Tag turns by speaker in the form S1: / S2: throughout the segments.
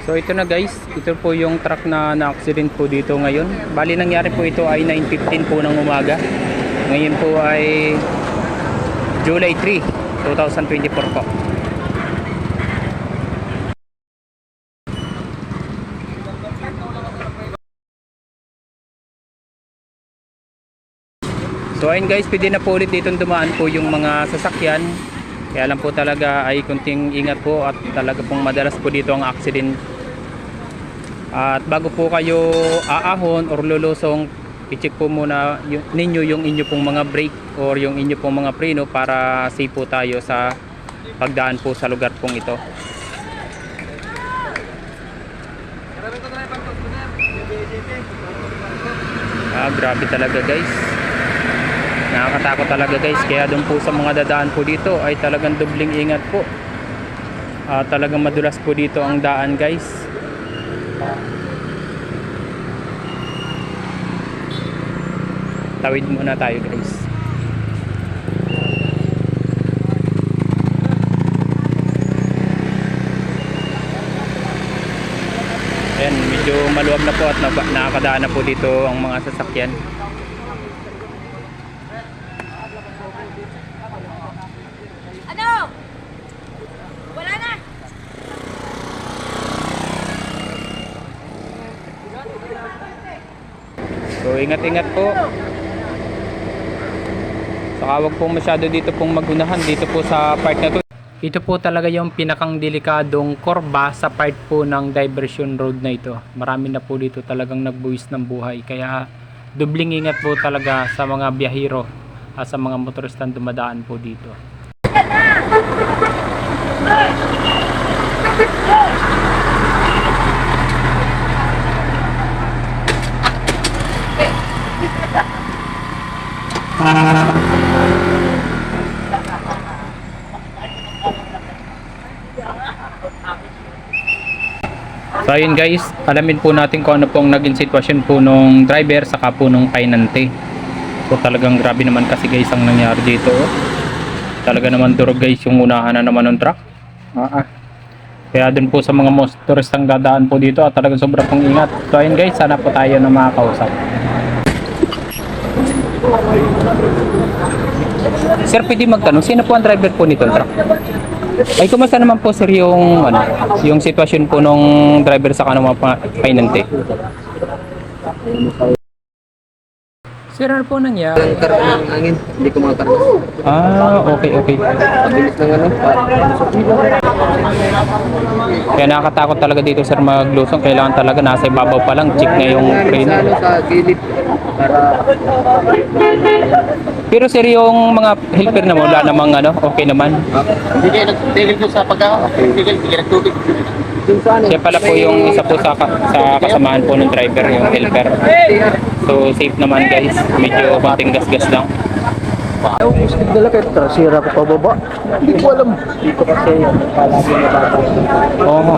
S1: So ito na guys, ito po yung truck na na-accident po dito ngayon. Bali nangyari po ito ay 9:15 po ng umaga. Ngayon po ay July 3, 2024 po. So ayun guys, pwede na po ulit dito dumaan po yung mga sasakyan. Kaya lang po talaga ay kunting ingat po at talaga pong madalas po dito ang accident. At bago po kayo aahon or lulusong, i-check po muna ninyo yung inyo pong mga brake or yung inyo pong mga preno para safe po tayo sa pagdaan po sa lugar pong ito. Grabe talaga guys. Nakakatakot talaga guys, kaya doon po sa mga dadaan po dito ay talagang dubling ingat po. Talagang madulas po dito ang daan guys. Tawid muna tayo guys. Ayan, medyo maluwag na po at nakakadaan na po dito ang mga sasakyan.
S2: Wala na.
S1: So ingat-ingat po. Saka wag pong masyado dito pong magunahan dito po sa part na to. Ito po talaga yung pinakang delikadong korba sa part po ng diversion road na ito. Marami na po dito talagang nagbuwis ng buhay. Kaya dubling ingat po talaga sa mga biyahero at sa mga motoristang dumadaan po dito. So ayun guys, alamin po natin kung ano pong naging sitwasyon po nung driver saka po nung painante. So talagang grabe naman kasi guys ang nangyari dito. Talaga naman durog guys yung unahan na naman ng truck. Kaya dun po sa mga motoristang dadaan po dito at talagang sobrang pong ingat. So ayun guys, sana po tayo na makakausap. Sir, pwede magtanong, sino po ang driver po nito truck? Ay, kumusta naman po sir yung yung sitwasyon po nung driver sa kanong mga painante? Sir, ano po nangyari?
S3: Nagkaroon ng angin, hindi ko makakargas.
S1: Okay.
S3: Pabilis ng ano,
S1: Kaya nakakatakot talaga dito sir maglusong. Kailangan talaga nasa ibabaw pa lang, check na yung crane.
S3: sa, ano, sa gilid para
S1: Pero sir, yung mga helper na mo, wala namang okay naman.
S3: hindi kayo nagtigil ko sa pagka-tigil, nagtubig.
S1: Siya pala po yung isa po sa kasamahan po ng driver, yung helper. So safe naman guys, medyo konting gas-gas lang.
S3: Ayaw ko sa nagdala kahit sira ko pababa. Hindi ko alam. Dito kasi palagi na bata.
S1: Oo.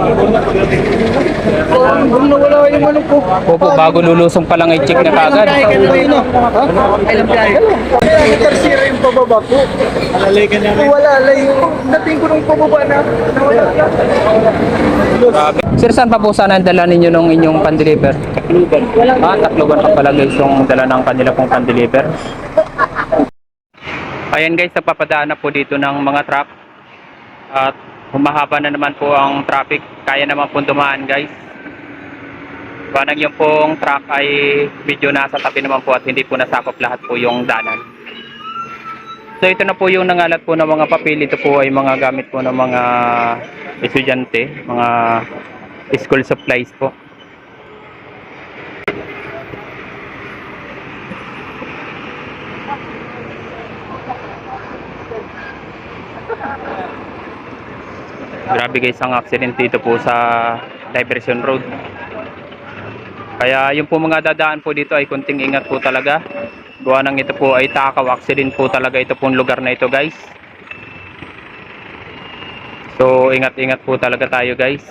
S3: Kung nawala yung ano ko.
S1: Opo, bago lulusong pa lang i-check na kagad.
S3: Ilang biyahe? Sira yung pababa ko. Alalay ka namin. Wala, alay. Dating ko nung pababa na. Nawala.
S1: Grabe. Sir, saan pa po sana ang dala ninyo nung inyong pan-deliver?
S3: Tacloban.
S1: Tacloban pa pala guys yung dala ng kanila pong pan-deliver. Ayan guys, nagpapadaan na po dito ng mga truck. At humahaba na naman po ang traffic. Kaya naman po dumaan guys. Parang yung pong truck ay medyo nasa tabi naman po at hindi po nasakop lahat po yung danan. So ito na po yung nangalat po ng mga papel. Ito po ay mga gamit po ng mga estudyante, mga school supplies po. Grabe guys ang accident dito po sa diversion road. Kaya yung po mga dadaan po dito ay kunting ingat po talaga. Gawa ng ito po ay takaw accident po talaga ito pong lugar na ito guys. So ingat-ingat po talaga tayo guys.